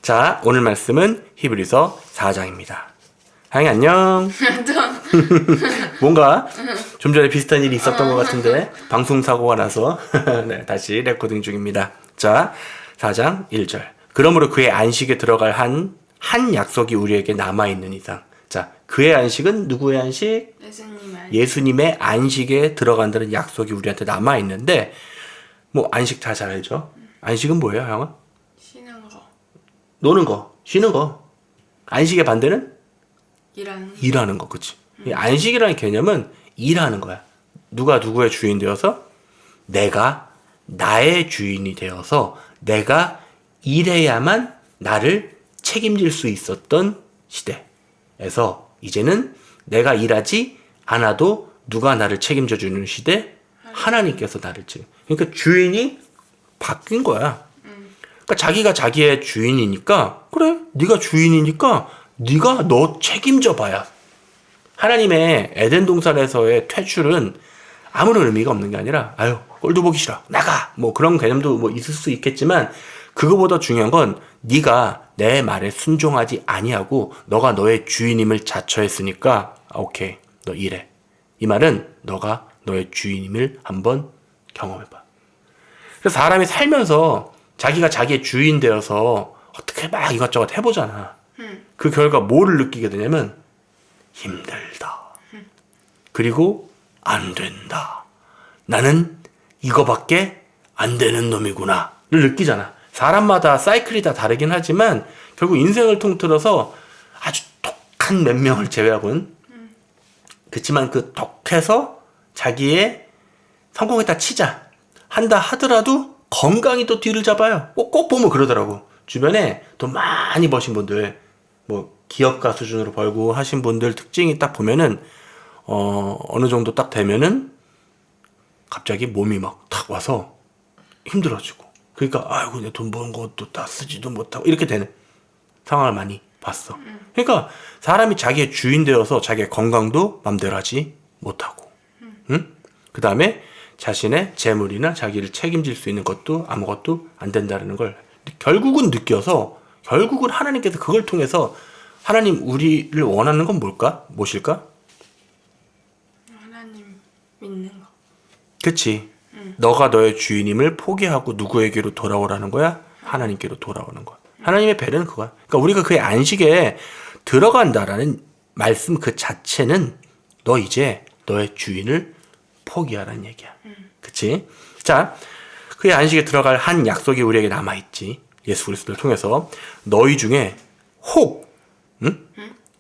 자, 오늘 말씀은 히브리서 4장입니다. 하영이 안녕. 뭔가 좀 전에 비슷한 일이 있었던 것 같은데 방송 사고가 나서 네, 다시 레코딩 중입니다. 자, 4장 1절. 그러므로 그의 안식에 들어갈 한 약속이 우리에게 남아있는 이상. 자, 그의 안식은 누구의 안식? 예수님의 안식에 들어간다는 약속이 우리한테 남아있는데, 뭐 안식 다 잘 알죠? 안식은 뭐예요, 형아? 쉬는 거. 노는 거, 쉬는 거. 안식의 반대는? 일하는 거, 그치? 이 안식이라는 개념은 일하는 거야. 누가 누구의 주인 되어서 내가 나의 주인이 되어서 내가 일해야만 나를 책임질 수 있었던 시대에서 이제는 내가 일하지 않아도 누가 나를 책임져 주는 시대, 하나님께서 나를 책임. 그러니까 주인이 바뀐 거야. 그러니까 자기가 자기의 주인이니까 그래, 네가 주인이니까 네가 너 책임져 봐야. 하나님의 에덴 동산에서의 퇴출은 아무런 의미가 없는 게 아니라 아유 꼴도 보기 싫어 나가 뭐 그런 개념도 뭐 있을 수 있겠지만 그거보다 중요한 건 네가 내 말에 순종하지 아니하고 너가 너의 주인임을 자처했으니까 오케이 너 일해. 이 말은 너가 너의 주인임을 한번 경험해봐. 그래서 사람이 살면서 자기가 자기의 주인 되어서 어떻게 막 이것저것 해보잖아. 그 결과 뭐를 느끼게 되냐면 힘들다. 그리고 안 된다. 나는 이거밖에 안 되는 놈이구나를 느끼잖아. 사람마다 사이클이 다 다르긴 하지만 결국 인생을 통틀어서 아주 독한 몇 명을 제외하고는 그렇지만 그 독해서 자기의 성공했다 치자 한다 하더라도 건강이 또 뒤를 잡아요. 꼭 보면 그러더라고. 주변에 돈 많이 버신 분들 뭐 기업가 수준으로 벌고 하신 분들 특징이 딱 보면은 어느 정도 딱 되면은 갑자기 몸이 막 탁 와서 힘들어지고 그러니까 아이고 내 돈 버는 것도 다 쓰지도 못하고 이렇게 되는 상황을 많이 봤어. 그러니까 사람이 자기의 주인 되어서 자기의 건강도 맘대로 하지 못하고 응? 그 다음에 자신의 재물이나 자기를 책임질 수 있는 것도 아무것도 안 된다는 걸 결국은 느껴서 결국은 하나님께서 그걸 통해서 하나님 우리를 원하는 건 뭘까? 무엇일까? 하나님 믿는 거. 그치. 너가 너의 주인임을 포기하고 누구에게로 돌아오라는 거야? 하나님께로 돌아오는 거야. 하나님의 배려는 그거야. 그러니까 우리가 그의 안식에 들어간다라는 말씀 그 자체는 너 이제 너의 주인을 포기하라는 얘기야. 그치? 자, 그의 안식에 들어갈 한 약속이 우리에게 남아있지. 예수 그리스도를 통해서 너희 중에 혹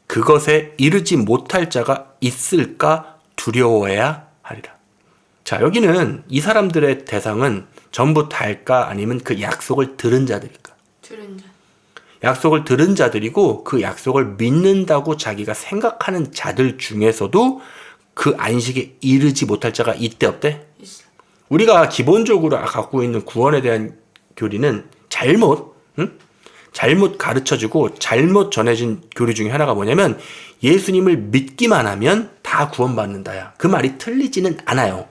그것에 이르지 못할 자가 있을까 두려워해야 하리라. 자, 여기는 이 사람들의 대상은 전부 다일까 아니면 그 약속을 들은 자들일까? 들은 자. 약속을 들은 자들이고 그 약속을 믿는다고 자기가 생각하는 자들 중에서도 그 안식에 이르지 못할 자가 있대 없대? 있어. 우리가 기본적으로 갖고 있는 구원에 대한 교리는 잘못 가르쳐주고 잘못 전해진 교리 중에 하나가 뭐냐면 예수님을 믿기만 하면 다 구원받는다야. 그 말이 틀리지는 않아요.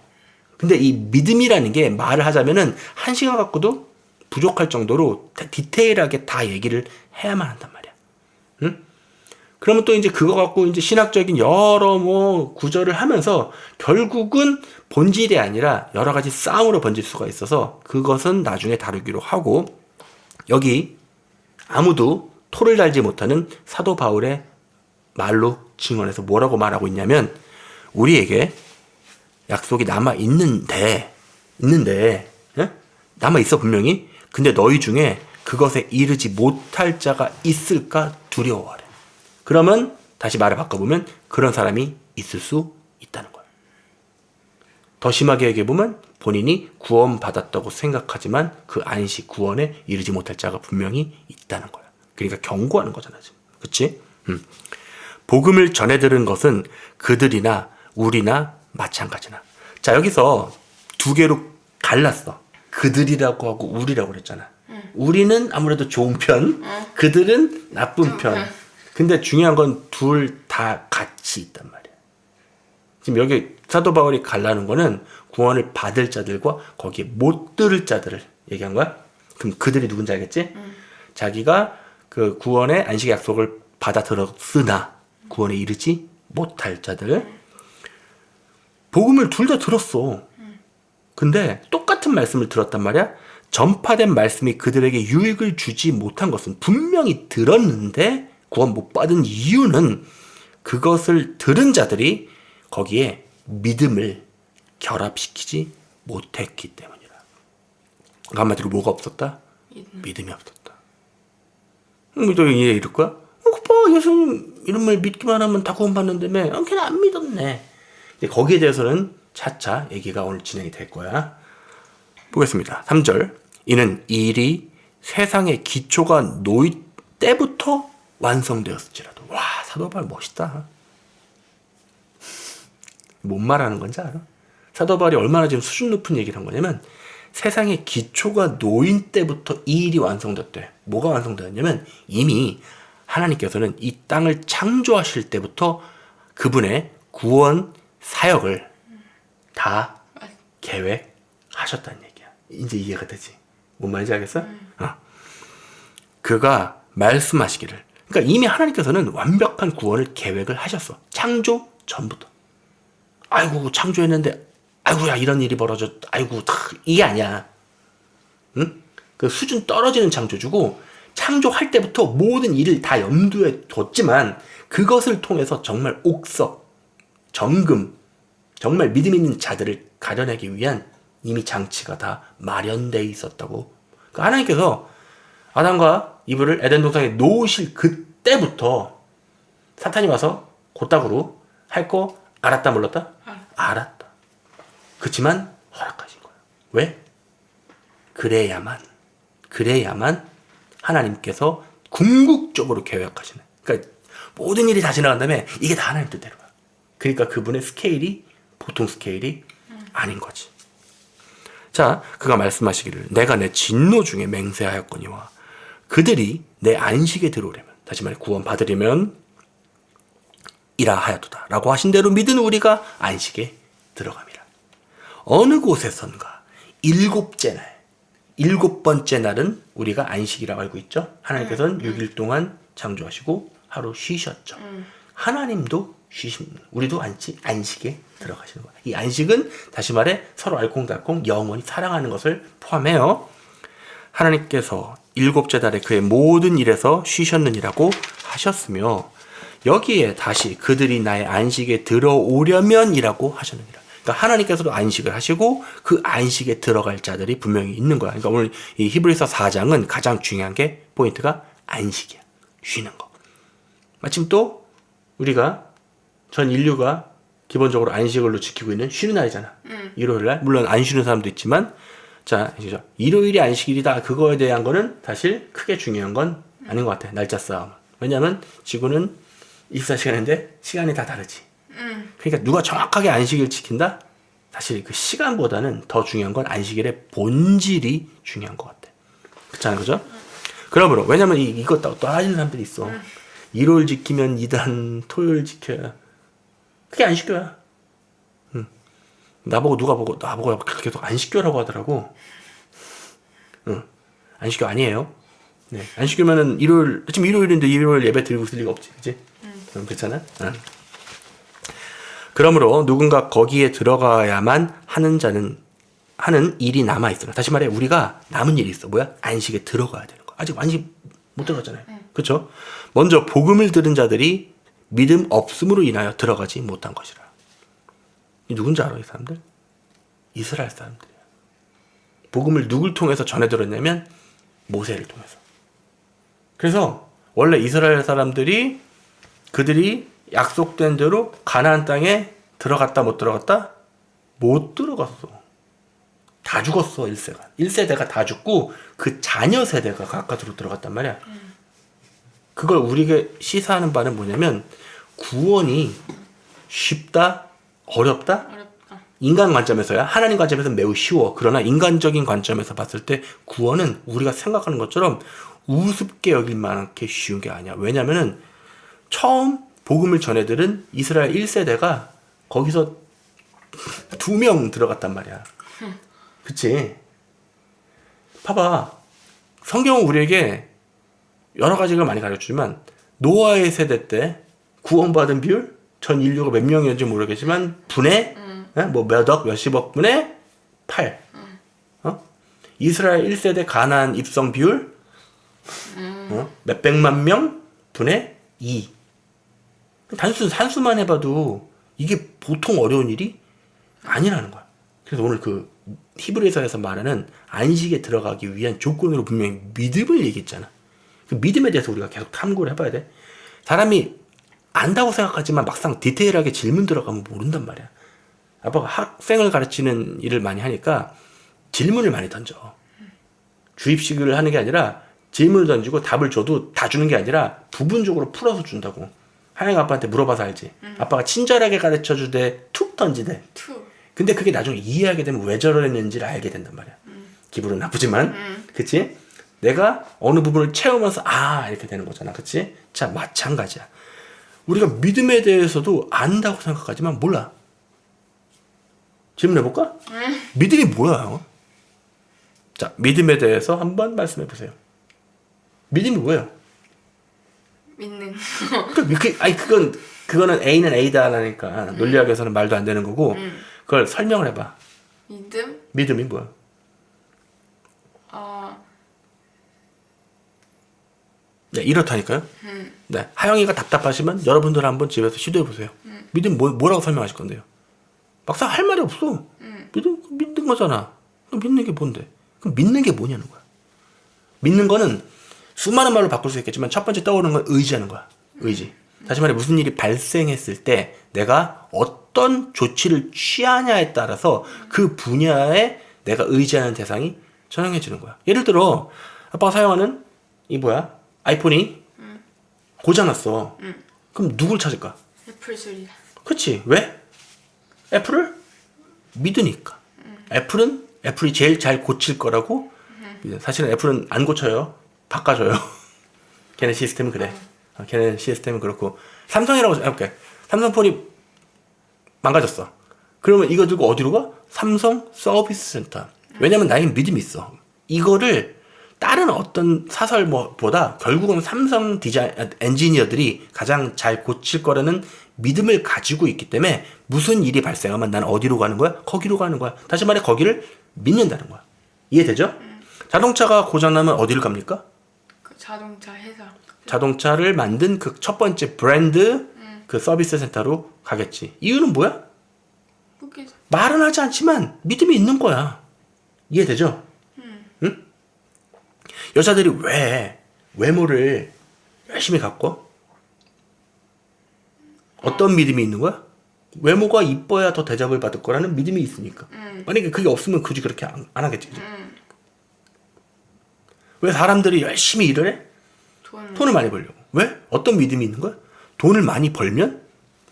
근데 이 믿음이라는 게 말을 하자면은 한 시간 갖고도 부족할 정도로 디테일하게 다 얘기를 해야만 한단 말이야. 응? 그러면 또 이제 그거 갖고 이제 신학적인 여러 뭐 구절을 하면서 결국은 본질이 아니라 여러 가지 싸움으로 번질 수가 있어서 그것은 나중에 다루기로 하고 여기 아무도 토를 달지 못하는 사도 바울의 말로 증언해서 뭐라고 말하고 있냐면 우리에게 약속이 남아 있는데 남아 있어 분명히. 근데 너희 중에 그것에 이르지 못할 자가 있을까 두려워하래. 그러면 다시 말을 바꿔보면 그런 사람이 있을 수 있다는 거야. 더 심하게 얘기해보면 본인이 구원받았다고 생각하지만 그 안식 구원에 이르지 못할 자가 분명히 있다는 거야. 그러니까 경고하는 거잖아 지금. 그치? 복음을 전해 들은 것은 그들이나 우리나 마찬가지나. 자, 여기서 두 개로 갈랐어. 그들이라고 하고 우리라고 그랬잖아. 우리는 아무래도 좋은 편, 그들은 나쁜 편. 근데 중요한 건 둘 다 같이 있단 말이야. 지금 여기 사도 바울이 갈라는 거는 구원을 받을 자들과 거기에 못 들을 자들을 얘기한 거야. 그럼 그들이 누군지 알겠지? 자기가 그 구원의 안식의 약속을 받아들었으나 구원에 이르지 못할 자들. 복음을 둘 다 들었어. 근데 똑같은 말씀을 들었단 말이야. 전파된 말씀이 그들에게 유익을 주지 못한 것은 분명히 들었는데 구원 못 받은 이유는 그것을 들은 자들이 거기에 믿음을 결합시키지 못했기 때문이라. 한마디로 뭐가 없었다? 믿음이 없었다. 또 이해 이럴 거야? 오빠 예수님 이름을 믿기만 하면 다 구원받는다며. 그냥 안 믿었네. 거기에 대해서는 차차 얘기가 오늘 진행이 될 거야. 보겠습니다. 3절. 이는 이 일이 세상의 기초가 놓일 때부터 완성되었을지라도. 와, 사도 바울 멋있다. 뭔 말하는 건지 알아? 사도 바울이 얼마나 지금 수준 높은 얘기를 한 거냐면 세상의 기초가 놓인 때부터 이 일이 완성됐대. 뭐가 완성되었냐면 이미 하나님께서는 이 땅을 창조하실 때부터 그분의 구원 사역을 다 계획하셨다는 얘기야. 이제 이해가 되지? 뭔 말인지 알겠어? 그가 말씀하시기를. 그러니까 이미 하나님께서는 완벽한 구원을 계획을 하셨어. 창조 전부터. 아이고 창조했는데 아이고야 이런 일이 벌어졌. 아이고 이게 아니야. 응? 그 수준 떨어지는 창조주고 창조할 때부터 모든 일을 다 염두에 뒀지만 그것을 통해서 정말 옥석, 정금, 정말 믿음 있는 자들을 가려내기 위한 이미 장치가 다 마련되어 있었다고. 그러니까 하나님께서 아담과 이브를 에덴 동산에 놓으실 그때부터 사탄이 와서 곧다구로 할 거 알았다 몰랐다? 알았다. 그치만 허락하신 거야. 왜? 그래야만 하나님께서 궁극적으로 계획하시는. 그러니까 모든 일이 다 지나간 다음에 이게 다 하나님 뜻대로야. 그러니까 그분의 스케일이 보통 스케일이 아닌 거지. 자, 그가 말씀하시기를 내가 내 진노 중에 맹세하였거니와 그들이 내 안식에 들어오려면, 다시 말해 구원 받으려면 이라 하였도다 라고 하신 대로 믿은 우리가 안식에 들어갑니다. 어느 곳에선가 일곱 번째 날은 우리가 안식이라고 알고 있죠. 하나님께서는 6일 동안 창조하시고 하루 쉬셨죠. 하나님도 쉬십니다. 우리도 안식에 들어가시는 거예요. 이 안식은 다시 말해 서로 알콩달콩 영원히 사랑하는 것을 포함해요. 하나님께서 일곱째 달에 그의 모든 일에서 쉬셨느니라고 하셨으며 여기에 다시 그들이 나의 안식에 들어오려면이라고 하셨느니라. 그러니까 하나님께서도 안식을 하시고 그 안식에 들어갈 자들이 분명히 있는 거야. 그러니까 오늘 이 히브리서 4장은 가장 중요한 게 포인트가 안식이야. 쉬는 거. 마침 또 우리가 전 인류가 기본적으로 안식일로 지키고 있는 쉬는 날이잖아. 일요일 날. 물론 안 쉬는 사람도 있지만 자, 일요일이 안식일이다. 그거에 대한 거는 사실 크게 중요한 건 아닌 것 같아. 날짜 싸움. 왜냐하면 지구는 24시간인데 시간이 다 다르지. 그러니까 누가 정확하게 안식일 지킨다? 사실 그 시간보다는 더 중요한 건 안식일의 본질이 중요한 것 같아. 그렇잖아요, 그죠? 그러므로 왜냐면 이거 또 하시는 사람들이 있어. 일요일 지키면 2단, 토요일 지켜야. 그게 안식교야. 나보고 계속 안식교라고 하더라고. 안식교 아니에요. 네, 안식교면은 지금 일요일인데 일요일 예배 드리고 있을 리가 없지, 그지? 그렇잖아. 그러므로 누군가 거기에 들어가야만 하는 일이 남아 있어. 다시 말해 우리가 남은 일이 있어. 뭐야? 안식에 들어가야 되는 거. 아직 안식 못 들어갔잖아요. 그렇죠? 먼저 복음을 들은 자들이 믿음 없음으로 인하여 들어가지 못한 것이라. 이 누군지 알아, 이 사람들? 이스라엘 사람들이야. 복음을 누굴 통해서 전해 들었냐면 모세를 통해서. 그래서 원래 이스라엘 사람들이 그들이 약속된 대로 가나안 땅에 들어갔다 못 들어갔다? 못 들어갔어. 다 죽었어. 1세대가 다 죽고 그 자녀 세대가 가까스로 들어갔단 말이야. 그걸 우리에게 시사하는 바는 뭐냐면 구원이 쉽다? 어렵다? 어렵다. 인간 관점에서야. 하나님 관점에서는 매우 쉬워. 그러나 인간적인 관점에서 봤을 때 구원은 우리가 생각하는 것처럼 우습게 여길 만하게 쉬운 게 아니야. 왜냐면은 처음 복음을 전해들은 이스라엘 1세대가 거기서 2명 들어갔단 말이야. 그치? 봐봐. 성경은 우리에게 여러 가지를 많이 가르쳐주지만 노아의 세대 때 구원받은 비율 전 인류가 몇 명이었는지 모르겠지만 분의 뭐 몇억 몇십억 분의 8. 이스라엘 1세대 가나안 입성 비율 몇백만 명 분의 2. 산수만 해봐도 이게 보통 어려운 일이 아니라는 거야. 그래서 오늘 그 히브리서에서 말하는 안식에 들어가기 위한 조건으로 분명히 믿음을 얘기했잖아. 그 믿음에 대해서 우리가 계속 탐구를 해봐야 돼. 사람이 안다고 생각하지만 막상 디테일하게 질문 들어가면 모른단 말이야. 아빠가 학생을 가르치는 일을 많이 하니까 질문을 많이 던져. 주입식을 하는 게 아니라 질문을 던지고 답을 줘도 다 주는 게 아니라 부분적으로 풀어서 준다고. 하영이 아빠한테 물어봐서 알지. 아빠가 친절하게 가르쳐 주되 툭 던지대. 투. 근데 그게 나중에 이해하게 되면 왜 저러는지를 알게 된단 말이야. 기분은 나쁘지만. 그치? 내가 어느 부분을 채우면서 이렇게 되는 거잖아. 그치? 자, 마찬가지야. 우리가 믿음에 대해서도 안다고 생각하지만 몰라. 질문해볼까? 믿음이 뭐야? 자, 믿음에 대해서 한번 말씀해보세요. 믿음이 뭐예요? 믿는 그거는 A는 A다라니까 논리학에서는 말도 안 되는 거고 그걸 설명을 해봐. 믿음? 믿음이 뭐야? 네, 이렇다니까요. 네, 하영이가 답답하시면 여러분들 한번 집에서 시도해보세요. 믿음 뭐라고 설명하실 건데요? 막상 할 말이 없어. 믿는 거잖아. 그럼 믿는 게 뭔데? 그럼 믿는 게 뭐냐는 거야. 믿는 거는 수많은 말로 바꿀 수 있겠지만 첫 번째 떠오르는 건 의지하는 거야. 의지. 다시 말해 무슨 일이 발생했을 때 내가 어떤 조치를 취하냐에 따라서 그 분야에 내가 의지하는 대상이 정해지는 거야. 예를 들어 아빠가 사용하는 아이폰이 고장났어. 그럼 누굴 찾을까? 애플 소리다. 그치? 왜? 애플을 믿으니까. 애플이 제일 잘 고칠 거라고 사실은 애플은 안 고쳐요. 바꿔줘요. 걔네 시스템은 그래. 걔네 시스템은 그렇고 삼성이라고 해볼게. 삼성폰이 망가졌어. 그러면 이거 들고 어디로 가? 삼성 서비스 센터. 왜냐면 나에겐 믿음이 있어. 이거를 다른 어떤 사설보다 결국은 삼성 엔지니어들이 가장 잘 고칠 거라는 믿음을 가지고 있기 때문에 무슨 일이 발생하면 난 어디로 가는 거야? 거기로 가는 거야. 다시 말해 거기를 믿는다는 거야. 이해되죠? 자동차가 고장나면 어디를 갑니까? 그 자동차 회사. 자동차를 만든 그 첫 번째 브랜드 그 서비스 센터로 가겠지. 이유는 뭐야? 말은 하지 않지만 믿음이 있는 거야. 이해되죠? 응? 여자들이 왜 외모를 열심히 갖고 어떤 믿음이 있는 거야? 외모가 이뻐야 더 대접을 받을 거라는 믿음이 있으니까. 만약에 그게 없으면 굳이 그렇게 안 하겠지. 왜 사람들이 열심히 일을 해? 돈을 많이 벌려고. 왜? 어떤 믿음이 있는 거야? 돈을 많이 벌면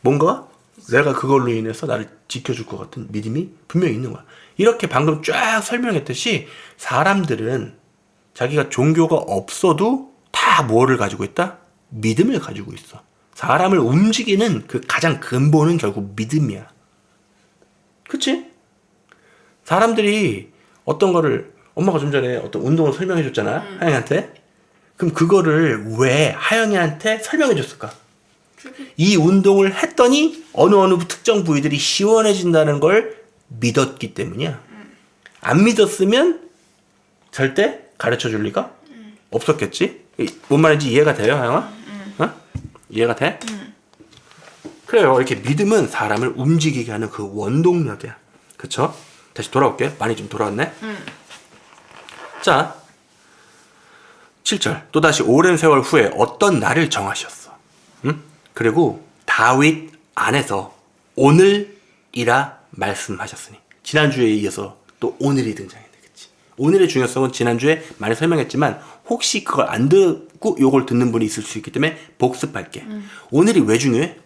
뭔가 내가 그걸로 인해서 나를 지켜줄 것 같은 믿음이 분명히 있는 거야. 이렇게 방금 쫙 설명했듯이 사람들은 자기가 종교가 없어도 다 뭐를 가지고 있다? 믿음을 가지고 있어. 사람을 움직이는 그 가장 근본은 결국 믿음이야. 그치? 사람들이 어떤 거를 엄마가 좀 전에 어떤 운동을 설명해 줬잖아. 하영이한테. 그럼 그거를 왜 하영이한테 설명해 줬을까? 이 운동을 했더니 어느 특정 부위들이 시원해진다는 걸 믿었기 때문이야. 안 믿었으면 절대 가르쳐 줄 리가 없었겠지? 뭔 말인지 이해가 돼요, 하영아? 어? 이해가 돼? 그래요. 이렇게 믿음은 사람을 움직이게 하는 그 원동력이야. 그쵸? 다시 돌아올게. 많이 좀 돌아왔네. 자, 7절. 또다시 오랜 세월 후에 어떤 날을 정하셨어. 그리고 다윗 안에서 오늘이라 말씀하셨으니. 지난주에 이어서 또 오늘이 등장했네. 그치? 오늘의 중요성은 지난주에 많이 설명했지만 혹시 그걸 안 듣고 요걸 듣는 분이 있을 수 있기 때문에 복습할게. 오늘이 왜 중요해?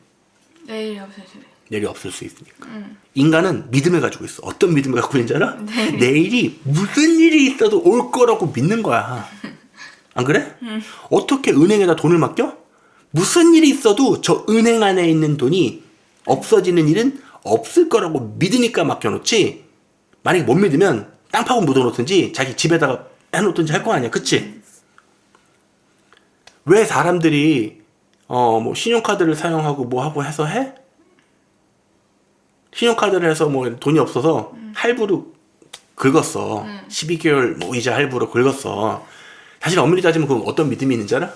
내일이 없을 수. 내일이 없을 수 있으니까. 인간은 믿음을 가지고 있어. 어떤 믿음을 갖고 있는지 알아? 내일이 무슨 일이 있어도 올 거라고 믿는 거야. 안 그래? 어떻게 은행에다 돈을 맡겨? 무슨 일이 있어도 저 은행 안에 있는 돈이 없어지는 일은 없을 거라고 믿으니까 맡겨놓지. 만약에 못 믿으면 땅 파고 묻어놓든지 자기 집에다가 해놓든지 할 거 아니야. 그치? 왜 사람들이 뭐 신용카드를 사용하고 뭐 하고 해서 해? 신용카드를 해서 뭐 돈이 없어서 할부로 긁었어. 12개월 뭐 이자 할부로 긁었어. 사실 엄밀히 따지면 그건 어떤 믿음이 있는지 알아?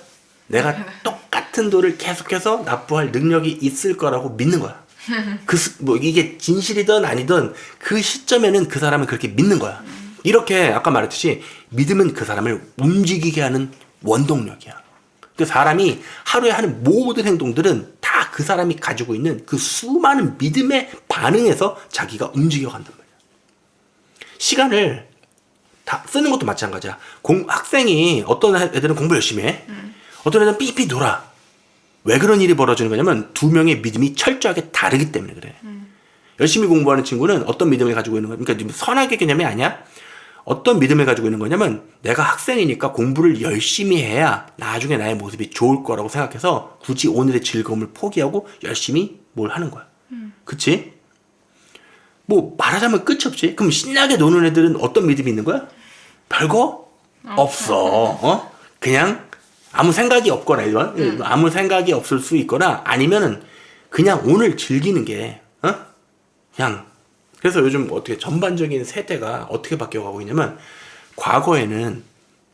내가 똑같은 돈을 계속해서 납부할 능력이 있을 거라고 믿는 거야. 뭐 이게 진실이든 아니든 그 시점에는 그 사람은 그렇게 믿는 거야. 이렇게 아까 말했듯이 믿음은 그 사람을 움직이게 하는 원동력이야. 그 사람이 하루에 하는 모든 행동들은 다 그 사람이 가지고 있는 그 수많은 믿음에 반응해서 자기가 움직여 간단 말이야. 시간을 다 쓰는 것도 마찬가지야. 학생이 어떤 애들은 공부 열심히 해. 어떤 애들은 삐삐 놀아. 왜 그런 일이 벌어지는 거냐면 두 명의 믿음이 철저하게 다르기 때문에 그래. 열심히 공부하는 친구는 어떤 믿음을 가지고 있는 거야? 그러니까 선악의 개념이 아니야. 어떤 믿음을 가지고 있는 거냐면 내가 학생이니까 공부를 열심히 해야 나중에 나의 모습이 좋을 거라고 생각해서 굳이 오늘의 즐거움을 포기하고 열심히 뭘 하는 거야. 그치? 뭐 말하자면 끝이 없지. 그럼 신나게 노는 애들은 어떤 믿음이 있는 거야? 별거 없어. 그냥 아무 생각이 없거나 이런 아무 생각이 없을 수 있거나 아니면은 그냥 오늘 즐기는 게 그냥. 그래서 요즘 어떻게 전반적인 세대가 어떻게 바뀌어가고 있냐면 과거에는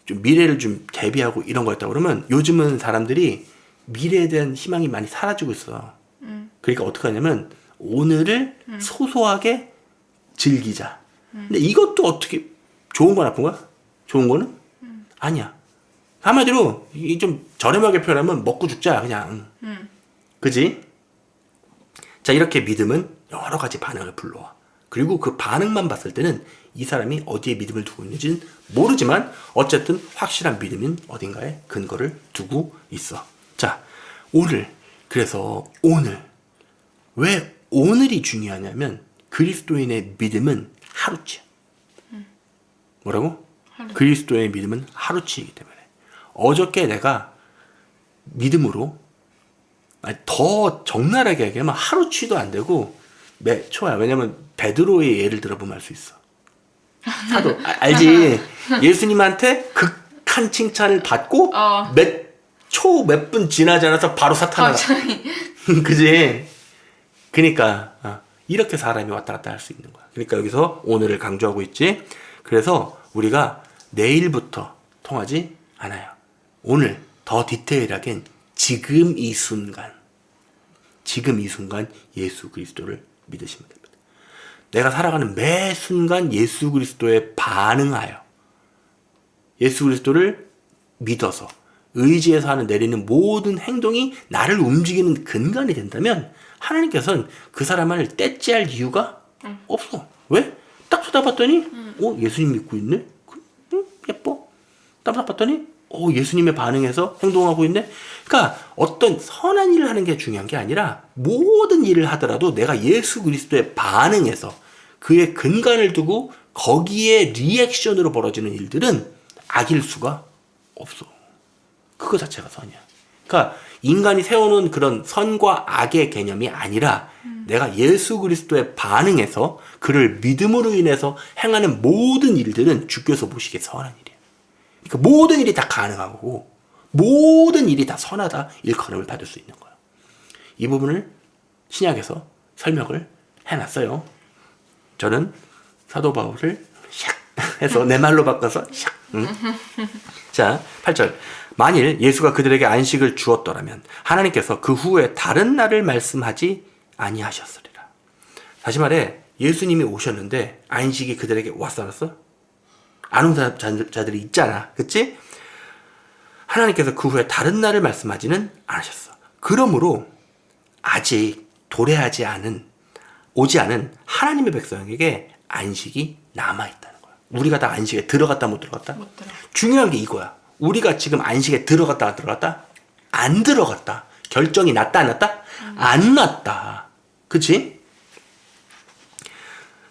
좀 미래를 좀 대비하고 이런 거였다고 그러면 요즘은 사람들이 미래에 대한 희망이 많이 사라지고 있어. 그러니까 어떻게 하냐면 오늘을 소소하게 즐기자. 근데 이것도 어떻게 좋은 거 나쁜 거야? 좋은 거는? 아니야. 한마디로 이 좀 저렴하게 표현하면 먹고 죽자 그냥. 그지? 자, 이렇게 믿음은 여러 가지 반응을 불러와. 그리고 그 반응만 봤을 때는 이 사람이 어디에 믿음을 두고 있는지는 모르지만 어쨌든 확실한 믿음인 어딘가에 근거를 두고 있어. 자, 오늘. 그래서 오늘. 왜 오늘이 중요하냐면 그리스도인의 믿음은 하루치야. 뭐라고? 그리스도의 믿음은 하루치이기 때문에. 어저께 내가 믿음으로 더 적나라하게 얘기하면 하루치도 안 되고 몇 초야. 왜냐면 베드로의 예를 들어보면 알 수 있어. 사도 알지? 예수님한테 극한 칭찬을 받고 몇 분 지나지 않아서 바로 사탄아. 그지? 그러니까 이렇게 사람이 왔다 갔다 할 수 있는 거야. 그러니까 여기서 오늘을 강조하고 있지. 그래서 우리가 내일부터 통하지 않아요. 오늘 더 디테일하게 지금 이 순간 예수 그리스도를 믿으시면 됩니다. 내가 살아가는 매 순간 예수 그리스도에 반응하여 예수 그리스도를 믿어서 의지해서 하는 내리는 모든 행동이 나를 움직이는 근간이 된다면 하나님께서는 그 사람을 떼찌할 이유가 없어. 왜? 딱 쳐다봤더니 예수님 믿고 있네? 예뻐. 딱 봤더니 예수님의 반응에서 행동하고 있네? 그러니까 어떤 선한 일을 하는 게 중요한 게 아니라 모든 일을 하더라도 내가 예수 그리스도의 반응에서 그의 근간을 두고 거기에 리액션으로 벌어지는 일들은 악일 수가 없어. 그거 자체가 선이야. 그러니까 인간이 세워놓은 그런 선과 악의 개념이 아니라 내가 예수 그리스도의 반응에서 그를 믿음으로 인해서 행하는 모든 일들은 주께서 보시기에 선한 일이야. 그러니까 모든 일이 다 가능하고 모든 일이 다 선하다 일컬음을 받을 수 있는 거야. 이 부분을 신약에서 설명을 해놨어요. 저는 사도 바울을 샥 해서 내 말로 바꿔서 샥. 자, 8절. 만일 예수가 그들에게 안식을 주었더라면 하나님께서 그 후에 다른 날을 말씀하지 아니하셨으리라. 다시 말해 예수님이 오셨는데 안식이 그들에게 왔어 안 왔어? 안 온 자들이 있잖아. 그치? 하나님께서 그 후에 다른 날을 말씀하지는 않으셨어. 그러므로 아직 오지 않은 하나님의 백성에게 안식이 남아있다는 거야. 우리가 다 안식에 들어갔다 못 들어갔다? 못 들어. 중요한 게 이거야. 우리가 지금 안식에 들어갔다 안 들어갔다? 안 들어갔다. 결정이 났다 안 났다? 안 났다. 그치?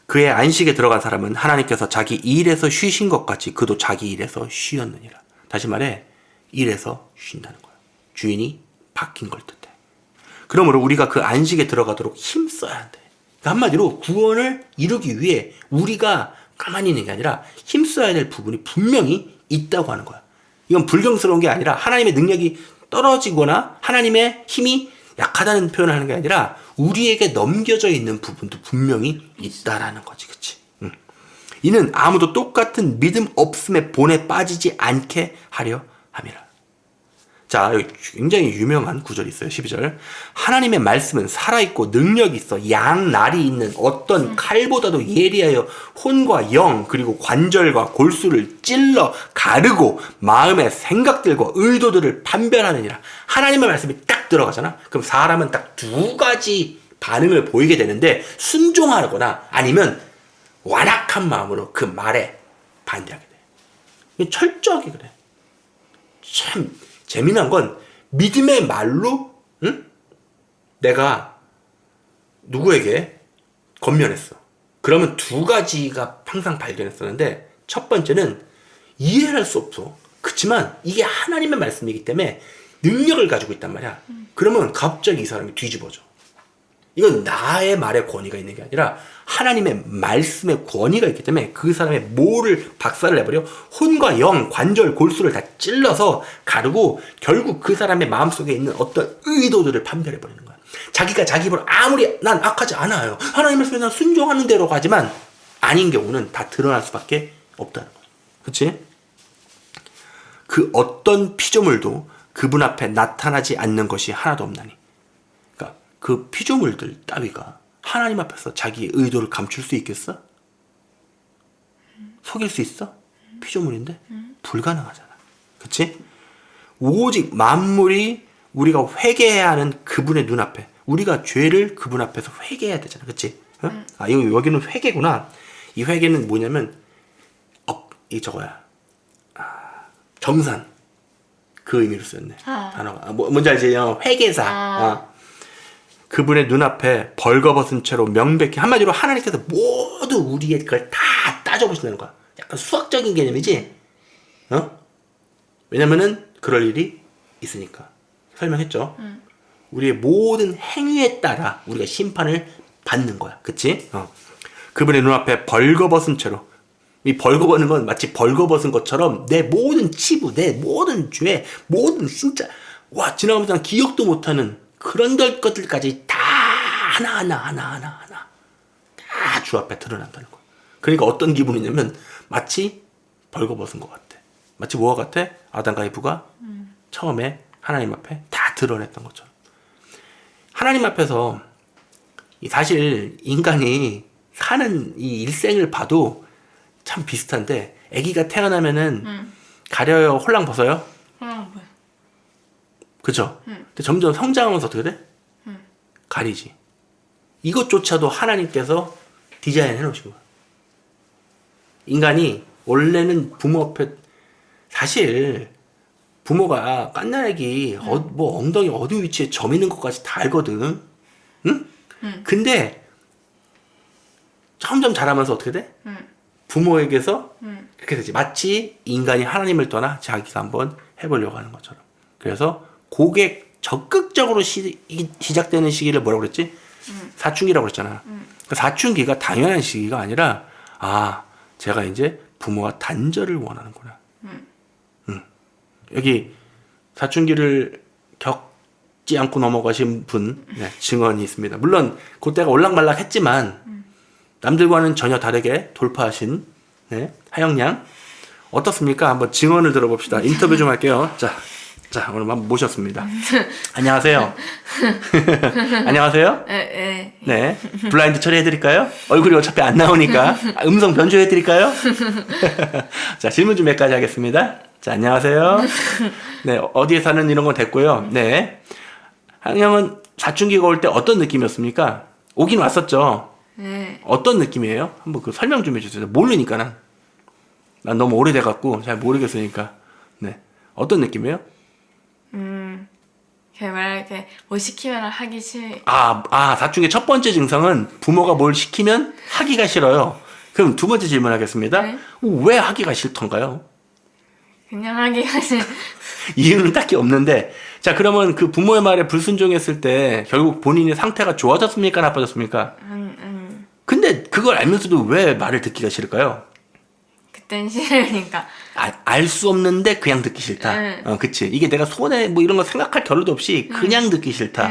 그의 안식에 들어간 사람은 하나님께서 자기 일에서 쉬신 것 같이 그도 자기 일에서 쉬었느니라. 다시 말해 일에서 쉰다는 거야. 주인이 바뀐 걸 뜻해. 그러므로 우리가 그 안식에 들어가도록 힘써야 한대. 그러니까 한마디로 구원을 이루기 위해 우리가 가만히 있는 게 아니라 힘써야 될 부분이 분명히 있다고 하는 거야. 이건 불경스러운 게 아니라 하나님의 능력이 떨어지거나 하나님의 힘이 약하다는 표현을 하는 게 아니라 우리에게 넘겨져 있는 부분도 분명히 있다라는 거지. 그치? 이는 아무도 똑같은 믿음 없음의 본에 빠지지 않게 하려 함이라. 자, 여기 굉장히 유명한 구절이 있어요. 12절. 하나님의 말씀은 살아있고 능력이 있어 양날이 있는 어떤 칼보다도 예리하여 혼과 영 그리고 관절과 골수를 찔러 가르고 마음의 생각들과 의도들을 판별하느니라. 하나님의 말씀이 딱 들어가잖아. 그럼 사람은 딱 두 가지 반응을 보이게 되는데 순종하거나 아니면 완악한 마음으로 그 말에 반대하게 돼. 철저하게 그래. 참 재미난 건 믿음의 말로 내가 누구에게 권면했어. 그러면 두 가지가 항상 발견했었는데 첫 번째는 이해할 수 없어. 그렇지만 이게 하나님의 말씀이기 때문에 능력을 가지고 있단 말이야. 그러면 갑자기 이 사람이 뒤집어져. 이건 나의 말에 권위가 있는 게 아니라 하나님의 말씀의 권위가 있기 때문에 그 사람의 모를 박살을 내버려 혼과 영, 관절, 골수를 다 찔러서 가르고 결국 그 사람의 마음속에 있는 어떤 의도들을 판별해버리는 거야. 자기가 자기 입으로 아무리 난 악하지 않아요. 하나님 말씀에 난 순종하는 대로 가지만 아닌 경우는 다 드러날 수밖에 없다는 거야. 그치? 그 어떤 피조물도 그분 앞에 나타나지 않는 것이 하나도 없나니. 그 피조물들 따위가 하나님 앞에서 자기의 의도를 감출 수 있겠어? 속일 수 있어? 피조물인데? 불가능하잖아. 그치? 오직 만물이 우리가 회개해야 하는 그분의 눈앞에 우리가 죄를 그분 앞에서 회개해야 되잖아. 그치? 어? 아, 여기는 회개구나. 이 회개는 뭐냐면 이 저거야. 정산. 그 의미로 쓰였네. 단어가. 뭔지 알지? 회개사. 그분의 눈앞에 벌거벗은 채로 명백히 한마디로 하나님께서 모두 우리의 그걸 다 따져보신다는 거야. 약간 수학적인 개념이지? 왜냐면은 그럴 일이 있으니까. 설명했죠? 우리의 모든 행위에 따라 우리가 심판을 받는 거야. 그치? 그분의 눈앞에 벌거벗은 채로 이 벌거벗는 건 마치 벌거벗은 것처럼 내 모든 치부, 내 모든 죄, 모든 진짜 지나가면서 난 기억도 못하는 그런 것들까지 다 하나 다 주 앞에 드러난다는 거야. 그러니까 어떤 기분이냐면 마치 벌거벗은 것 같아. 마치 뭐가 같아? 아담과 이브가 처음에 하나님 앞에 다 드러냈던 것처럼. 하나님 앞에서 사실 인간이 사는 이 일생을 봐도 참 비슷한데 아기가 태어나면은 가려요? 홀랑 벗어요? 그죠? 근데 점점 성장하면서 어떻게 돼? 가리지. 이것조차도 하나님께서 디자인 해놓으신 거야. 인간이 원래는 부모 앞에 사실 부모가 갓난아기 뭐 엉덩이 어디 위치에 점 있는 것까지 다 알거든. 응? 근데 점점 자라면서 어떻게 돼? 부모에게서 그렇게 되지. 마치 인간이 하나님을 떠나 자기가 한번 해보려고 하는 것처럼. 그래서 그게 적극적으로 시작되는 시기를 뭐라고 그랬지? 사춘기라고 그랬잖아. 그 사춘기가 당연한 시기가 아니라 제가 이제 부모와 단절을 원하는구나. 여기 사춘기를 겪지 않고 넘어가신 분 증언이 있습니다. 물론 그때가 올락말락 했지만 남들과는 전혀 다르게 돌파하신 하영양 어떻습니까? 한번 증언을 들어봅시다. 인터뷰 좀 할게요. 자, 오늘 한번 모셨습니다. 안녕하세요. 안녕하세요. 네. 블라인드 처리해드릴까요? 얼굴이 어차피 안 나오니까. 음성 변조해드릴까요? 자, 질문 좀 몇 가지 하겠습니다. 자, 안녕하세요. 네, 어디에 사는 이런 건 됐고요. 네. 한영은 사춘기가 올 때 어떤 느낌이었습니까? 오긴 왔었죠. 네. 어떤 느낌이에요? 한번 그 설명 좀 해주세요. 모르니까 난 너무 오래돼갖고 잘 모르겠으니까. 네. 어떤 느낌이에요? 이렇게 뭐 시키면 하기 싫. 사춘기 첫 번째 증상은 부모가 뭘 시키면 하기가 싫어요. 그럼 두 번째 질문하겠습니다. 네. 왜 하기가 싫던가요? 그냥 하기가 싫. 이유는 딱히 없는데, 자, 그러면 그 부모의 말에 불순종했을 때 결국 본인의 상태가 좋아졌습니까? 나빠졌습니까? 근데 그걸 알면서도 왜 말을 듣기가 싫을까요? 그땐 싫으니까. 알 수 없는데 그냥 듣기 싫다. 그치. 이게 내가 손해 뭐 이런 거 생각할 겨를도 없이 그냥 듣기 싫다.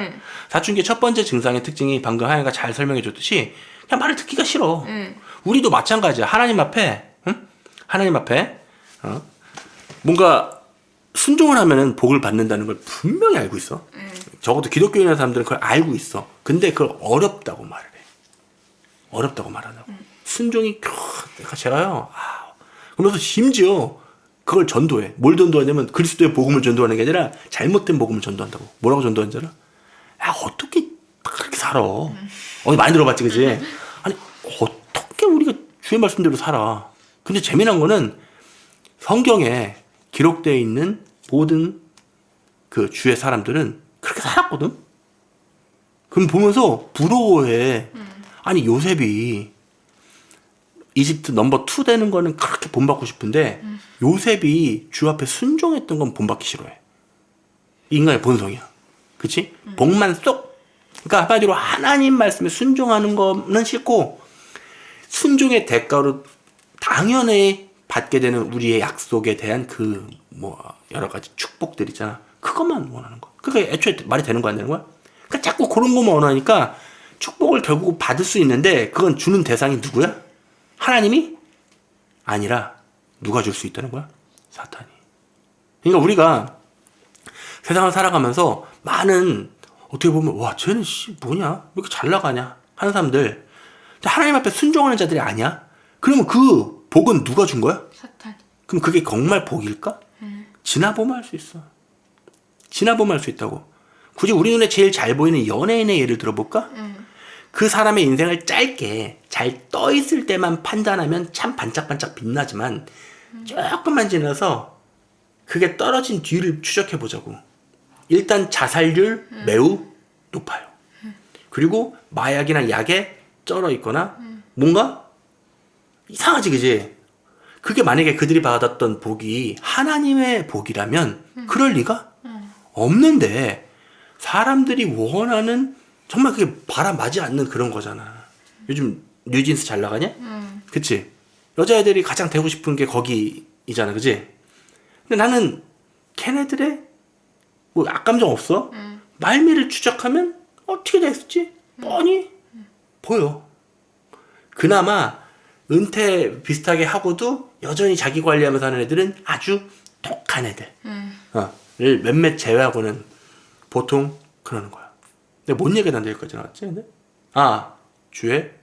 사춘기 첫 번째 증상의 특징이 방금 하영이가 잘 설명해 줬듯이 그냥 말을 듣기가 싫어. 우리도 마찬가지야. 하나님 앞에, 응? 하나님 앞에, 뭔가 순종을 하면은 복을 받는다는 걸 분명히 알고 있어. 적어도 기독교인의 사람들은 그걸 알고 있어. 근데 그걸 어렵다고 말을 해. 어렵다고 말하냐고. 순종이, 제가요, 그러면서 심지어 그걸 전도해. 뭘 전도하냐면 그리스도의 복음을 전도하는 게 아니라 잘못된 복음을 전도한다고. 뭐라고 전도하는 줄 알아? 야, 어떻게 그렇게 살아? 많이 들어봤지, 그지? 아니, 어떻게 우리가 주의 말씀대로 살아? 근데 재미난 거는 성경에 기록되어 있는 모든 그 주의 사람들은 그렇게 살았거든? 그럼 보면서 부러워해. 아니, 요셉이 이집트 넘버 2 되는 거는 그렇게 본받고 싶은데 요셉이 주 앞에 순종했던 건 본받기 싫어해. 인간의 본성이야. 그치? 복만 쏙. 그러니까 한마디로 하나님 말씀에 순종하는 거는 싫고 순종의 대가로 당연히 받게 되는 우리의 약속에 대한 그 뭐 여러 가지 축복들 있잖아. 그것만 원하는 거. 그게 애초에 말이 되는 거 안 되는 거야? 그러니까 자꾸 그런 것만 원하니까 축복을 결국 받을 수 있는데 그건 주는 대상이 누구야? 하나님이 아니라 누가 줄 수 있다는 거야? 사탄이. 그러니까 우리가 세상을 살아가면서 많은 어떻게 보면 와 쟤는 뭐냐? 왜 이렇게 잘 나가냐? 하는 사람들 하나님 앞에 순종하는 자들이 아니야? 그러면 그 복은 누가 준 거야? 사탄. 그럼 그게 정말 복일까? 지나보면 알 수 있어. 지나보면 알 수 있다고. 굳이 우리 눈에 제일 잘 보이는 연예인의 예를 들어볼까? 그 사람의 인생을 짧게 잘 떠있을 때만 판단하면 참 반짝반짝 빛나지만 조금만 지나서 그게 떨어진 뒤를 추적해보자고. 일단 자살률 매우 높아요. 그리고 마약이나 약에 쩔어 있거나 뭔가 이상하지, 그지? 그게 만약에 그들이 받았던 복이 하나님의 복이라면 그럴 리가 없는데 사람들이 원하는 정말 그게 바람맞지 않는 그런 거잖아. 요즘 뉴진스 잘 나가냐? 그치? 여자애들이 가장 되고 싶은 게 거기이잖아, 그치? 근데 나는 걔네들의 뭐 악감정 없어? 말미를 추적하면 어떻게 됐을지 뻔히 보여. 그나마 은퇴 비슷하게 하고도 여전히 자기 관리하면서 하는 애들은 아주 독한 애들. 를 몇몇 제외하고는 보통 그러는 거야. 근데 뭔 얘기가 난 여기까지 나왔지? 근데? 주에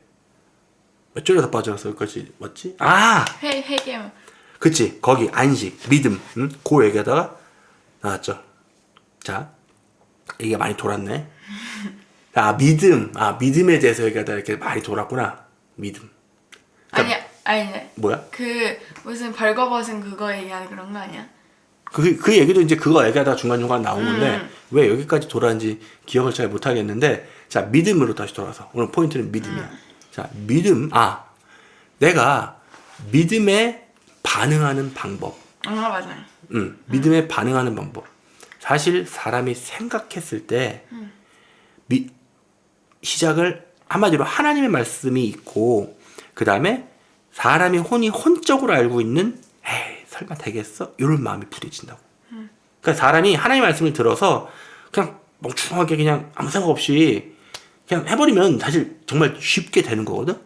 몇 절에서 빠져서 여기까지 왔지? 회개만. 그치. 거기 안식, 믿음, 그 얘기하다가 나왔죠. 자, 얘기가 많이 돌았네. 믿음에 대해서 얘기하다 이렇게 많이 돌았구나. 믿음. 그러니까 아니. 뭐야? 그 무슨 벌거벗은 그거 얘기하는 그런 거 아니야? 그 얘기도 이제 그거 얘기하다가 중간중간 나온 건데 왜 여기까지 돌아왔는지 기억을 잘 못하겠는데 자, 믿음으로 다시 돌아서 오늘 포인트는 믿음이야. 자, 믿음. 내가 믿음에 반응하는 방법. 맞아요. 믿음에 반응하는 방법. 사실 사람이 생각했을 때 시작을 한마디로 하나님의 말씀이 있고 그 다음에 사람이 혼적으로 알고 있는 에이 설마 되겠어? 이런 마음이 부딪힌다고. 그러니까 사람이 하나님의 말씀을 들어서 그냥 멍청하게 그냥 아무 생각 없이 그냥 해버리면 사실 정말 쉽게 되는 거거든.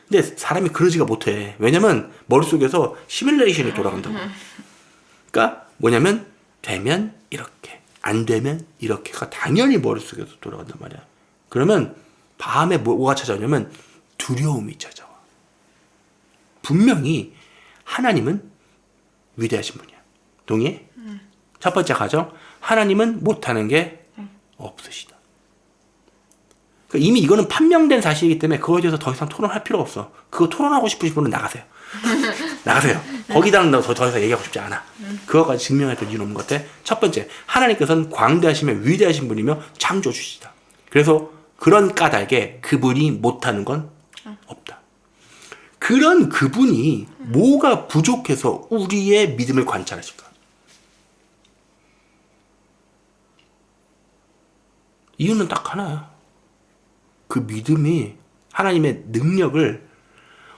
근데 사람이 그러지가 못해. 왜냐면 머릿속에서 시뮬레이션이 돌아간다고. 그러니까 뭐냐면 되면 이렇게 안 되면 이렇게가 당연히 머릿속에서 돌아간단 말이야. 그러면 밤에 뭐가 찾아오냐면 두려움이 찾아와. 분명히 하나님은 위대하신 분이야. 동의해? 첫 번째 가정, 하나님은 못하는 게 없으시다. 그러니까 이미 이거는 판명된 사실이기 때문에 그거에 대해서 더 이상 토론할 필요가 없어. 그거 토론하고 싶으신 분은 나가세요. 나가세요. 거기다는 더 이상 얘기하고 싶지 않아. 그거까지 증명했던 이유는 없는 것 같아. 첫 번째, 하나님께서는 광대하시며 위대하신 분이며 창조주시다. 그래서 그런 까닭에 그분이 못하는 건 없다. 그런 그분이 뭐가 부족해서 우리의 믿음을 관찰하실까? 이유는 딱 하나야. 그 믿음이 하나님의 능력을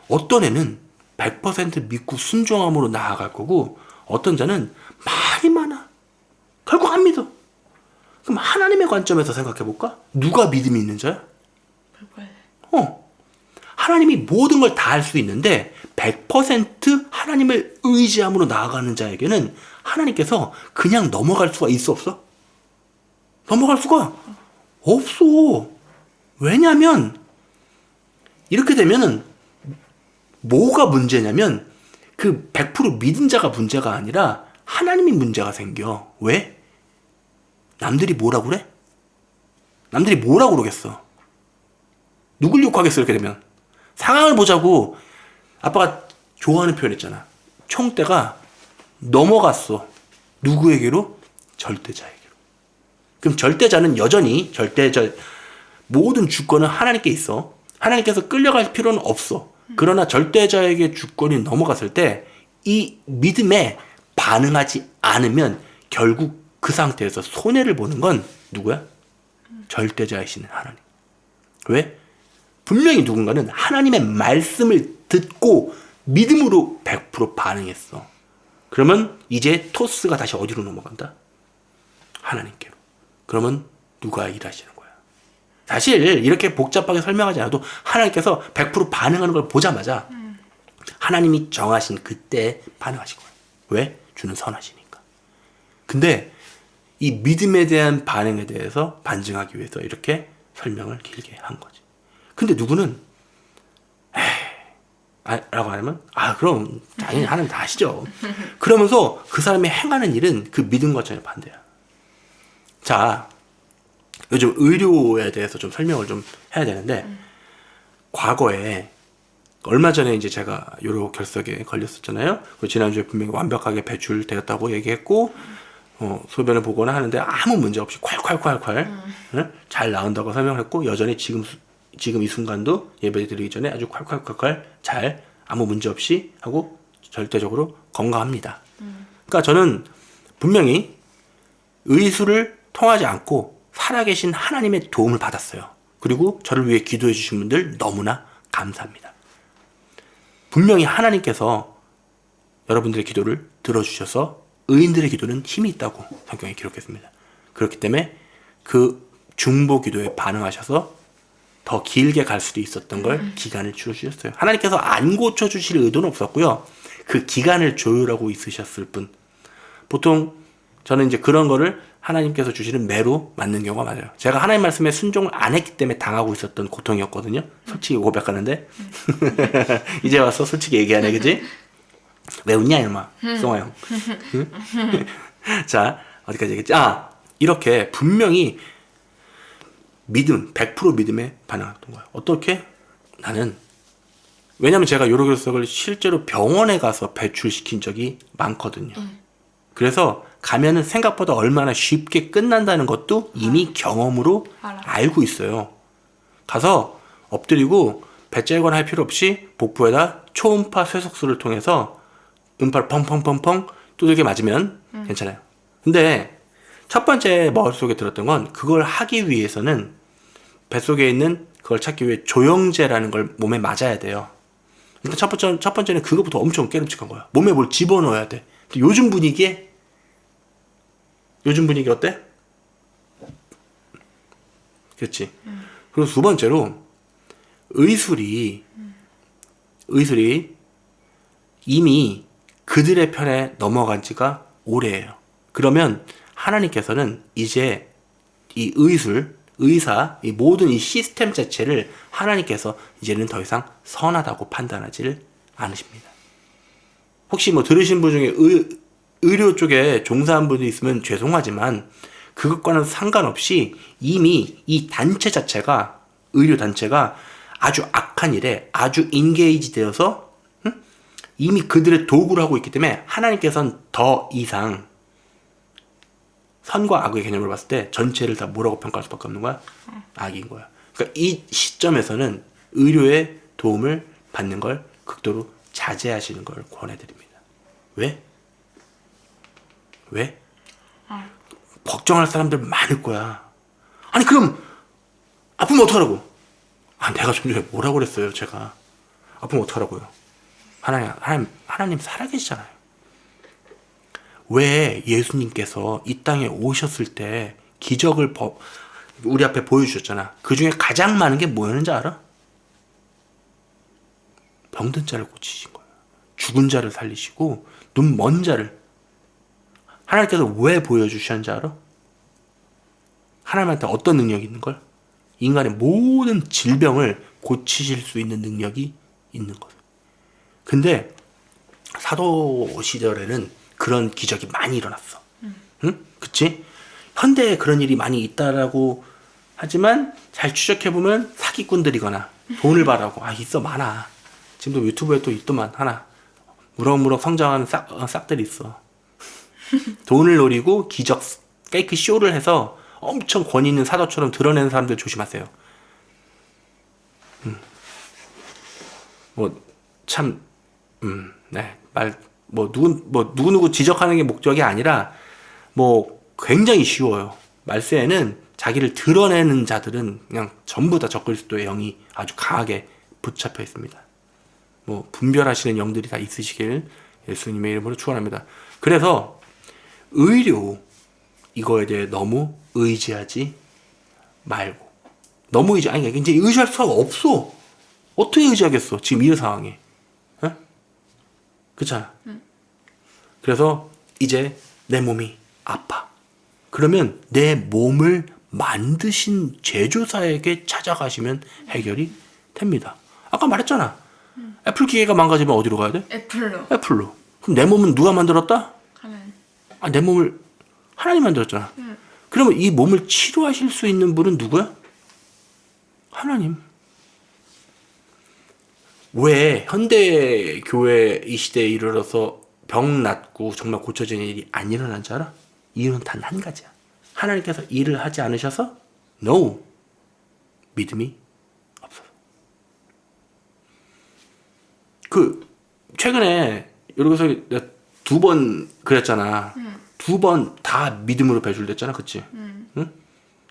어떤 애는 100% 믿고 순종함으로 나아갈 거고, 어떤 자는 말이 많아. 결국 안 믿어. 그럼 하나님의 관점에서 생각해 볼까? 누가 믿음이 있는 자야? 하나님이 모든 걸 다 할 수 있는데 100% 하나님을 의지함으로 나아가는 자에게는 하나님께서 그냥 넘어갈 수가 있어 없어? 넘어갈 수가 없어. 왜냐면 이렇게 되면은 뭐가 문제냐면 그 100% 믿은 자가 문제가 아니라 하나님이 문제가 생겨. 왜? 남들이 뭐라고 그래? 남들이 뭐라고 그러겠어? 누굴 욕하겠어 이렇게 되면. 상황을 보자고. 아빠가 좋아하는 표현 있잖아. 총대가 넘어갔어. 누구에게로? 절대자에게로. 그럼 절대자는 여전히 모든 주권은 하나님께 있어. 하나님께서 끌려갈 필요는 없어. 그러나 절대자에게 주권이 넘어갔을 때 이 믿음에 반응하지 않으면 결국 그 상태에서 손해를 보는 건 누구야? 절대자이신 하나님. 왜? 분명히 누군가는 하나님의 말씀을 듣고 믿음으로 100% 반응했어. 그러면 이제 토스가 다시 어디로 넘어간다? 하나님께로. 그러면 누가 일하시는 거야? 사실 이렇게 복잡하게 설명하지 않아도 하나님께서 100% 반응하는 걸 보자마자 하나님이 정하신 그때 반응하신 거야. 왜? 주는 선하시니까. 근데 이 믿음에 대한 반응에 대해서 반증하기 위해서 이렇게 설명을 길게 한 거지. 근데 누구는 라고 하면 그럼 당연히 하나님 다 아시죠. 그러면서 그 사람이 행하는 일은 그 믿음과 전혀 반대야. 자, 요즘 의료에 대해서 좀 설명을 좀 해야 되는데 과거에 얼마 전에 이제 제가 요로 결석에 걸렸었잖아요. 지난주에 분명히 완벽하게 배출되었다고 얘기했고 소변을 보거나 하는데 아무 문제 없이 콸콸콸콸 잘 나온다고 설명했고 여전히 지금 이 순간도 예배 드리기 전에 아주 콸콸콸콸 잘 아무 문제 없이 하고 절대적으로 건강합니다. 그러니까 저는 분명히 의술을 통하지 않고 살아계신 하나님의 도움을 받았어요. 그리고 저를 위해 기도해 주신 분들 너무나 감사합니다. 분명히 하나님께서 여러분들의 기도를 들어주셔서 의인들의 기도는 힘이 있다고 성경에 기록했습니다. 그렇기 때문에 그 중보 기도에 반응하셔서 더 길게 갈 수도 있었던 걸 기간을 줄여주셨어요. 하나님께서 안 고쳐주실 의도는 없었고요. 그 기간을 조율하고 있으셨을 뿐. 보통 저는 이제 그런 거를 하나님께서 주시는 매로 맞는 경우가 많아요. 제가 하나님 말씀에 순종을 안 했기 때문에 당하고 있었던 고통이었거든요. 솔직히 고백하는데. 이제 와서 솔직히 얘기하네, 그지? 왜 웃냐, 이놈아. 송아 형. 자, 어디까지 얘기했지? 이렇게 분명히 믿음, 100% 믿음에 반응했던 거예요. 어떻게? 나는, 왜냐면 제가 요로결석을 실제로 병원에 가서 배출시킨 적이 많거든요. 그래서 가면은 생각보다 얼마나 쉽게 끝난다는 것도 이미 경험으로 알고 있어요. 가서 엎드리고 배 째거나 할 필요 없이 복부에다 초음파 쇠속술을 통해서 음파를 펑펑펑펑 두들겨 맞으면 괜찮아요. 근데 첫 번째 머릿속에 들었던 건 그걸 하기 위해서는 뱃속에 있는 그걸 찾기 위해 조영제라는 걸 몸에 맞아야 돼요. 일단 첫 번째는 그거부터 엄청 깨름칙한 거야. 몸에 뭘 집어넣어야 돼. 요즘 분위기 어때? 그렇지. 그리고 두 번째로 의술이 이미 그들의 편에 넘어간 지가 오래예요. 그러면 하나님께서는 이제 이 의사, 이 모든 이 시스템 자체를 하나님께서 이제는 더 이상 선하다고 판단하지를 않으십니다. 혹시 뭐 들으신 분 중에 의료 쪽에 종사한 분이 있으면 죄송하지만 그것과는 상관없이 이미 이 단체 자체가 의료 단체가 아주 악한 일에 아주 인게이지 되어서 이미 그들의 도구를 하고 있기 때문에 하나님께서는 더 이상 선과 악의 개념을 봤을 때 전체를 다 뭐라고 평가할 수밖에 없는 거야? 악인 거야. 그러니까 이 시점에서는 의료의 도움을 받는 걸 극도로 자제하시는 걸 권해드립니다. 왜? 걱정할 사람들 많을 거야. 아니 그럼 아프면 어떡하라고? 내가 좀 전에 뭐라고 그랬어요. 제가 아프면 어떡하라고요? 하나님 살아계시잖아요. 왜 예수님께서 이 땅에 오셨을 때 기적을 우리 앞에 보여주셨잖아. 그 중에 가장 많은 게 뭐였는지 알아? 병든 자를 고치신 거예요. 죽은 자를 살리시고 눈 먼 자를. 하나님께서 왜 보여주셨는지 알아? 하나님한테 어떤 능력이 있는 걸? 인간의 모든 질병을 고치실 수 있는 능력이 있는 거예요. 근데 사도 시절에는 그런 기적이 많이 일어났어. 응? 그치? 현대에 그런 일이 많이 있다라고 하지만 잘 추적해보면 사기꾼들이거나 돈을 바라고 있어 많아. 지금도 유튜브에 또 있더만 하나 무럭무럭 성장하는 싹들이 있어. 돈을 노리고 기적 페이크 쇼를 해서 엄청 권위 있는 사도처럼 드러내는 사람들 조심하세요. 누구 지적하는 게 목적이 아니라 굉장히 쉬워요. 말세에는 자기를 드러내는 자들은 그냥 전부 다 적그리스도의 영이 아주 강하게 붙잡혀 있습니다. 분별하시는 영들이 다 있으시길 예수님의 이름으로 축원합니다. 그래서 의료 이거에 대해 너무 의지하지 말고 이제 의지할 수가 없어. 어떻게 의지하겠어? 지금 이 상황에. 어? 그렇잖아. 그래서 이제 내 몸이 아파. 그러면 내 몸을 만드신 제조사에게 찾아가시면 해결이 됩니다. 아까 말했잖아. 애플 기계가 망가지면 어디로 가야 돼? 애플로. 그럼 내 몸은 누가 만들었다? 내 몸을 하나님 만들었잖아. 그러면 이 몸을 치료하실 수 있는 분은 누구야? 하나님. 왜 현대 교회 이 시대에 이르러서 병 낫고 정말 고쳐지는 일이 안 일어난 줄 알아? 이유는 단 한 가지야. 하나님께서 일을 하지 않으셔서? No. 믿음이 없어서. 최근에 여기서 2번 그랬잖아. 2번 다 믿음으로 배출됐잖아. 그치? 응?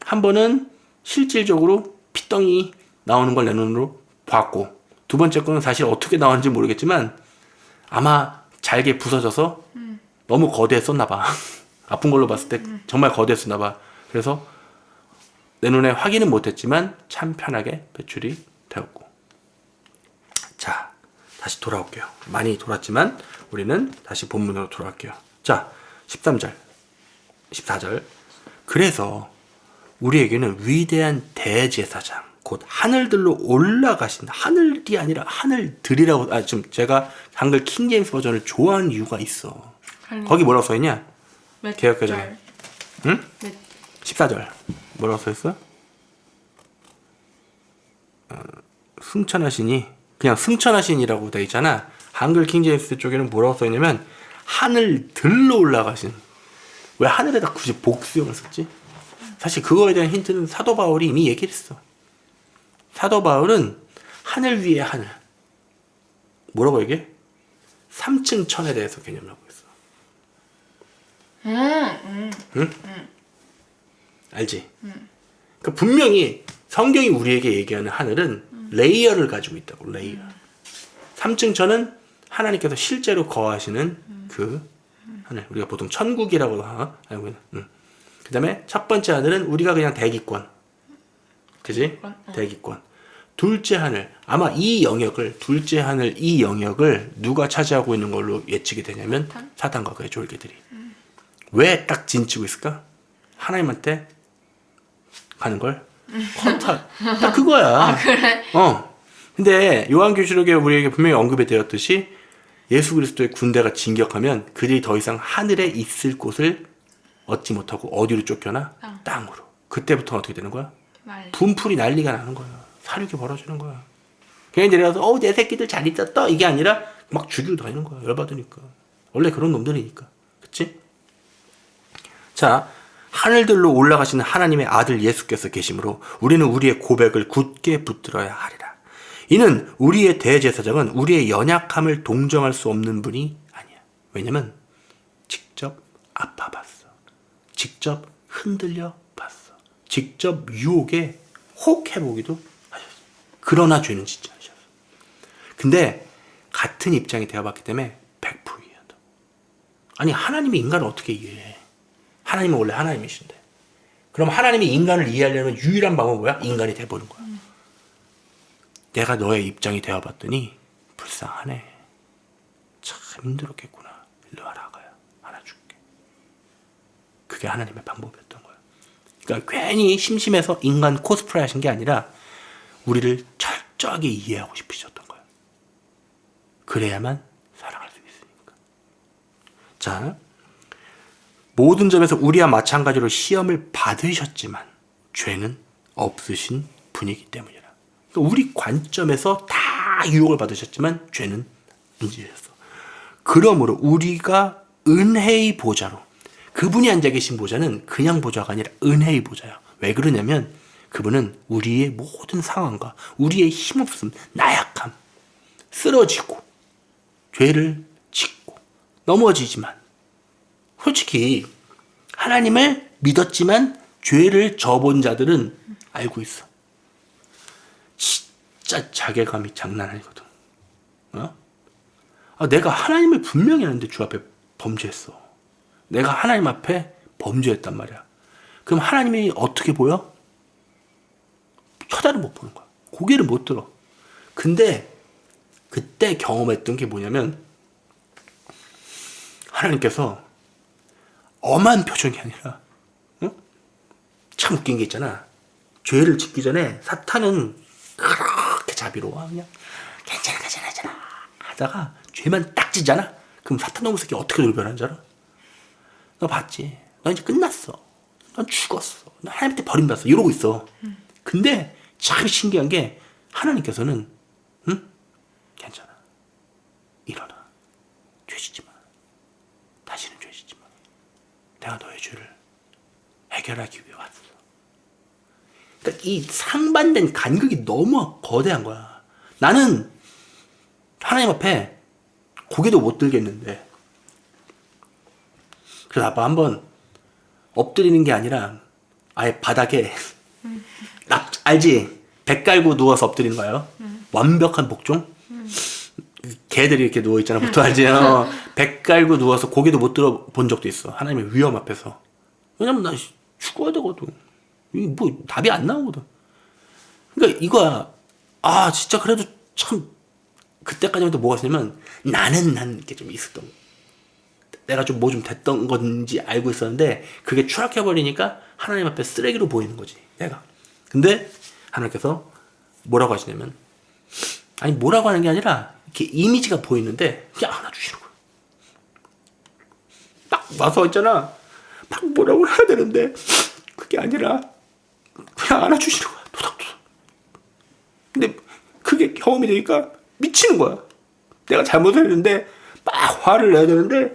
한 번은 실질적으로 피덩이 나오는 걸 내 눈으로 봤고, 2번째 거는 사실 어떻게 나왔는지 모르겠지만 아마 잘게 부서져서 너무 거대했었나 봐. 아픈 걸로 봤을 때 정말 거대했었나 봐. 그래서 내 눈에 확인은 못했지만 참 편하게 배출이 되었고. 자, 다시 돌아올게요. 많이 돌았지만 우리는 다시 본문으로 돌아갈게요. 자, 13절 14절. 그래서 우리에게는 위대한 대제사장 곧 하늘들로 올라가신, 하늘이 아니라 하늘들이라고. 지금 제가 한글 킹제임스 버전을 좋아하는 이유가 있어. 거기 뭐라고 써있냐? 개역개정에. 응? 14절 뭐라고 써있어? 승천하시니, 그냥 승천하신이라고 돼 있잖아. 한글 킹제임스 쪽에는 뭐라고 써있냐면 하늘들로 올라가신. 왜 하늘에다 굳이 복수형을 썼지? 사실 그거에 대한 힌트는 사도 바울이 이미 얘기를 했어. 사도 바울은 하늘 위에 하늘, 뭐라고 얘기해? 3층 천에 대해서 개념을 하고 있어. 응? 알지? 그러니까 분명히 성경이 우리에게 얘기하는 하늘은 레이어를 가지고 있다고. 레이어. 3층 천은 하나님께서 실제로 거하시는 그 하늘, 우리가 보통 천국이라고 알고 있는. 그 다음에 첫 번째 하늘은 우리가 그냥 대기권, 그지? 대기권. 둘째 하늘, 아마 이 영역을, 둘째 하늘 이 영역을 누가 차지하고 있는 걸로 예측이 되냐면 사탄과 그의 졸개들이. 왜 딱 진치고 있을까? 하나님한테 가는 걸 딱 그거야. 그래? 근데 요한계시록에 우리에게 분명히 언급이 되었듯이 예수 그리스도의 군대가 진격하면 그들이 더 이상 하늘에 있을 곳을 얻지 못하고 어디로 쫓겨나? 땅으로. 그때부터 어떻게 되는 거야? 분풀이 난리가 나는 거야. 사륙이 벌어지는 거야. 그냥 내려가서 내 새끼들 잘 있었다 이게 아니라 막 죽이고 다니는 거야. 열받으니까. 원래 그런 놈들이니까. 그치? 자, 하늘들로 올라가시는 하나님의 아들 예수께서 계심으로 우리는 우리의 고백을 굳게 붙들어야 하리라. 이는 우리의 대제사장은 우리의 연약함을 동정할 수 없는 분이 아니야. 왜냐면 직접 아파봤어. 직접 흔들려 봤어. 직접 유혹에 혹해보기도 하셨어. 그러나 죄는 짓지 않으셨어. 근데 같은 입장이 되어봤기 때문에 100% 이해한다. 아니 하나님이 인간을 어떻게 이해해? 하나님은 원래 하나님이신데. 그럼 하나님이 인간을 이해하려면 유일한 방법은 뭐야? 인간이 돼보는 거야. 내가 너의 입장이 되어봤더니 불쌍하네. 참 힘들었겠구나. 일로 와라 아가야. 안아줄게. 그게 하나님의 방법이었던 거야. 그러니까 괜히 심심해서 인간 코스프레 하신 게 아니라 우리를 철저하게 이해하고 싶으셨던 거야. 그래야만 사랑할 수 있으니까. 자, 모든 점에서 우리와 마찬가지로 시험을 받으셨지만 죄는 없으신 분이기 때문이라. 그러니까 우리 관점에서 다 유혹을 받으셨지만 죄는 안 지으셨어. 그러므로 우리가 은혜의 보좌로, 그분이 앉아 계신 보좌는 그냥 보좌가 아니라 은혜의 보좌야. 왜 그러냐면 그분은 우리의 모든 상황과 우리의 힘없음, 나약함, 쓰러지고 죄를 짓고 넘어지지만, 솔직히 하나님을 믿었지만 죄를 져본 자들은 알고 있어. 진짜 자괴감이 장난 아니거든. 내가 하나님을 분명히 아는데 주 앞에 범죄했어. 내가 하나님 앞에 범죄했단 말이야. 그럼 하나님이 어떻게 보여? 쳐다를 못 보는 거야. 고개를 못 들어. 근데 그때 경험했던 게 뭐냐면 하나님께서 엄한 표정이 아니라, 참 웃긴 게 있잖아. 죄를 짓기 전에 사탄은 그렇게 자비로워. 그냥 괜찮아 하다가 죄만 딱 지잖아. 그럼 사탄 놈의 새끼 어떻게 돌변하는 줄 알아? 너 봤지? 너 이제 끝났어. 넌 죽었어. 너 하나님한테 버림받았어. 이러고 있어. 근데 참 신기한 게 하나님께서는 괜찮아. 일어나. 죄 짓지 마. 다시는 죄 짓지 마. 내가 너의 죄를 해결하기 위해 왔어. 그러니까 이 상반된 간극이 너무 거대한 거야. 나는 하나님 앞에 고개도 못 들겠는데, 그래서 아빠 한번 엎드리는 게 아니라 아예 바닥에 알지? 배 깔고 누워서 엎드리는 거예요. 완벽한 복종. 개들이 이렇게 누워 있잖아. 보통 알지? 배 깔고 누워서 고개도 못 들어본 적도 있어. 하나님의 위험 앞에서. 왜냐면 나 죽어야 되거든. 이게 뭐 답이 안 나오거든. 그러니까 이거야. 진짜 그래도 참 그때까지만 해도 뭐가 있었냐면 나는 이렇게 좀 있었던, 내가 좀 뭐 좀 됐던 건지 알고 있었는데 그게 추락해버리니까 하나님 앞에 쓰레기로 보이는 거지 내가. 근데 하나님께서 뭐라고 하시냐면, 아니 뭐라고 하는 게 아니라 이렇게 이미지가 보이는데 그냥 안아주시는 거야. 딱 와서 있잖아. 막 뭐라고 해야 되는데 그게 아니라 그냥 안아주시는 거야. 토닥토닥. 근데 그게 경험이 되니까 미치는 거야. 내가 잘못을 했는데 막 화를 내야 되는데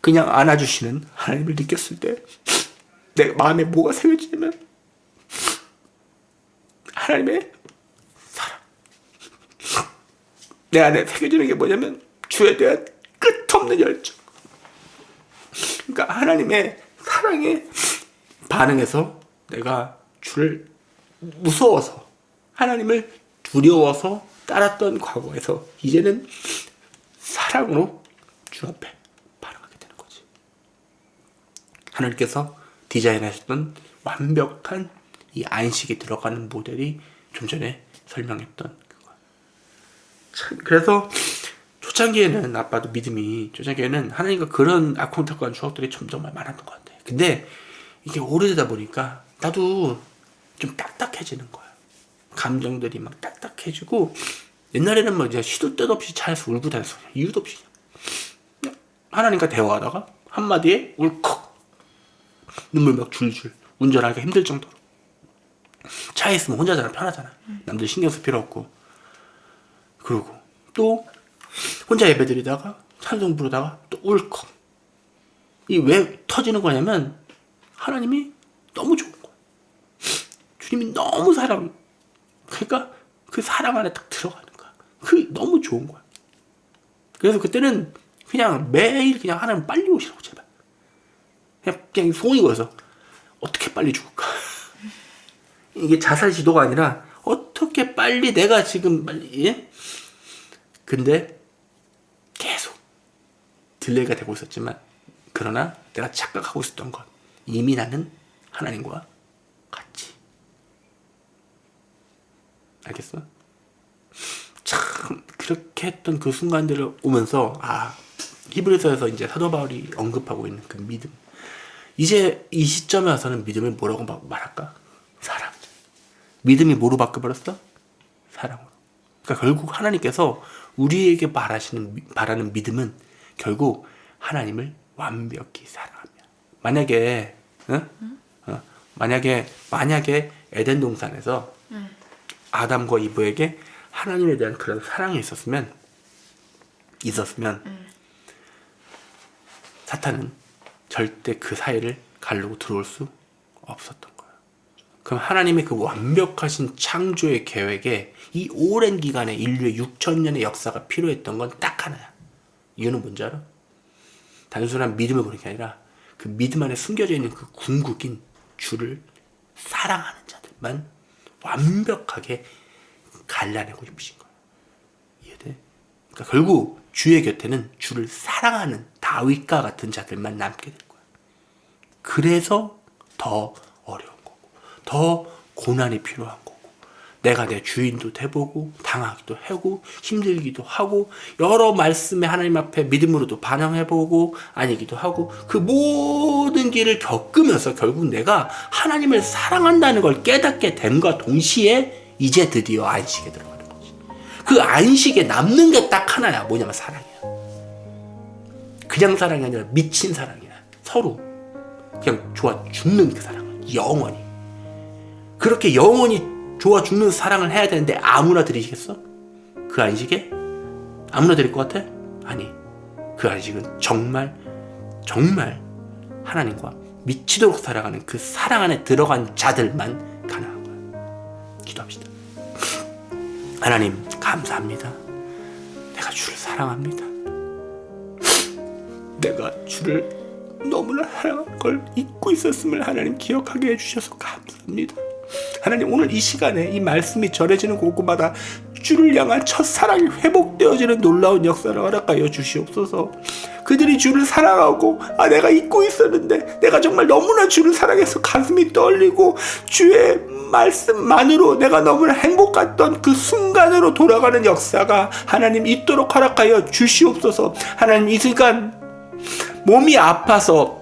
그냥 안아주시는 하나님을 느꼈을 때 내 마음에 뭐가 새겨지냐면 하나님의 사랑. 내 안에 새겨지는 게 뭐냐면 주에 대한 끝없는 열정. 그러니까 하나님의 사랑에 반응해서 내가 주를 무서워서, 하나님을 두려워서 따랐던 과거에서 이제는 사랑으로 주 앞에 반응하게 되는 거지. 하나님께서 디자인하셨던 완벽한 이 안식이 들어가는 모델이 좀 전에 설명했던 그거. 참, 그래서 초창기에는 아빠도 믿음이, 초창기에는 하나님과 그런 알콩달콩한 추억들이 정말 많았던 것 같아. 근데 이게 오래되다 보니까 나도 좀 딱딱해지는 거야. 감정들이 막 딱딱해지고, 옛날에는 뭐 이제 시도 때도 없이 차에서 울고 다녔어. 이유도 없이. 그냥 하나님과 대화하다가 한마디에 울컥 눈물 막 줄줄, 운전하기가 힘들 정도로. 차에 있으면 혼자잖아. 편하잖아. 남들 신경 쓸 필요 없고. 그러고 또 혼자 예배드리다가 찬송 부르다가 또 울컥. 이 왜 터지는 거냐면 하나님이 너무 좋은 거야. 주님이 너무 사랑. 그러니까 그 사랑 안에 딱 들어가는 거야. 그게 너무 좋은 거야. 그래서 그때는 그냥 매일 그냥 하나님 빨리 오시라고 제발. 그냥 소원이 거여서 어떻게 빨리 죽을까. 이게 자살 시도가 아니라 어떻게 빨리 내가 지금 빨리 근데 계속 딜레이가 되고 있었지만, 그러나 내가 착각하고 있었던 것, 이미 나는 하나님과 같이. 알겠어? 참 그렇게 했던 그 순간들을 오면서 히브리서에서 이제 사도 바울이 언급하고 있는 그 믿음, 이제 이 시점에 와서는 믿음을 뭐라고 말할까? 사랑. 믿음이 뭐로 바뀌어버렸어? 사랑으로. 그러니까 결국 하나님께서 우리에게 바라는 믿음은 결국 하나님을 완벽히 사랑하며. 만약에 만약에 에덴 동산에서 아담과 이브에게 하나님에 대한 그런 사랑이 있었으면 사탄은 절대 그 사이를 가르고 들어올 수 없었던 거야. 그럼 하나님의 그 완벽하신 창조의 계획에 이 오랜 기간에 인류의 6,000년의 역사가 필요했던 건 딱 하나야. 이유는 뭔지 알아? 단순한 믿음을 보는 게 아니라 그 믿음 안에 숨겨져 있는 그 궁극인 주를 사랑하는 자들만 완벽하게 갈라내고 싶으신 거야. 이해돼? 그러니까 결국 주의 곁에는 주를 사랑하는 다윗과 같은 자들만 남게 될 거야. 그래서 더 어려운 거고, 더 고난이 필요한 거고, 내가 내 주인도 돼보고 당하기도 하고 힘들기도 하고 여러 말씀에 하나님 앞에 믿음으로도 반응해보고 아니기도 하고, 그 모든 길을 겪으면서 결국 내가 하나님을 사랑한다는 걸 깨닫게 됨과 동시에 이제 드디어 안식에 들어가는 거지. 그 안식에 남는 게 딱 하나야. 뭐냐면 사랑이야. 그냥 사랑이 아니라 미친 사랑이야. 서로 그냥 좋아 죽는 그 사랑, 영원히. 그렇게 영원히 좋아 죽는 사랑을 해야 되는데 아무나 들이시겠어? 그 안식에? 아무나 들일 것 같아? 아니, 그 안식은 정말 하나님과 미치도록 사랑하는 그 사랑 안에 들어간 자들만 가능한 거야. 기도합시다. 하나님 감사합니다. 내가 주를 사랑합니다. 내가 주를 너무나 사랑하는 걸 잊고 있었음을 하나님 기억하게 해주셔서 감사합니다. 하나님, 오늘 이 시간에 이 말씀이 전해지는 곳곳마다 주를 향한 첫사랑이 회복되어지는 놀라운 역사를 허락하여 주시옵소서. 그들이 주를 사랑하고 내가 잊고 있었는데 내가 정말 너무나 주를 사랑해서 가슴이 떨리고 주의 말씀만으로 내가 너무나 행복했던 그 순간으로 돌아가는 역사가 하나님 있도록 허락하여 주시옵소서. 하나님, 이 순간 몸이 아파서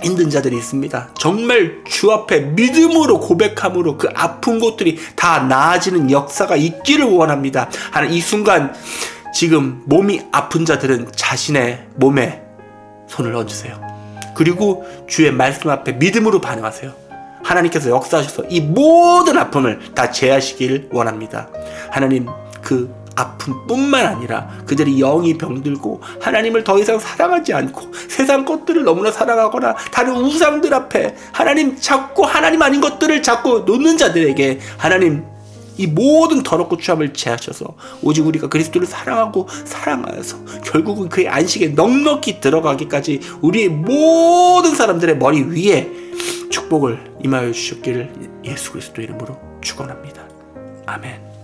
힘든 자들이 있습니다. 정말 주 앞에 믿음으로 고백함으로 그 아픈 곳들이 다 나아지는 역사가 있기를 원합니다. 하나님, 이 순간 지금 몸이 아픈 자들은 자신의 몸에 손을 얹으세요. 그리고 주의 말씀 앞에 믿음으로 반응하세요. 하나님께서 역사하셔서 이 모든 아픔을 다 제하시길 원합니다. 하나님, 그 아픔뿐만 아니라 그들이 영이 병들고 하나님을 더 이상 사랑하지 않고 세상 것들을 너무나 사랑하거나 다른 우상들 앞에 자꾸 하나님 아닌 것들을 자꾸 놓는 자들에게 하나님, 이 모든 더럽고 추함을 제하셔서 오직 우리가 그리스도를 사랑하고 사랑하여서 결국은 그의 안식에 넉넉히 들어가기까지 우리의 모든 사람들의 머리 위에 축복을 임하여 주셨기를 예수 그리스도 이름으로 축원합니다. 아멘.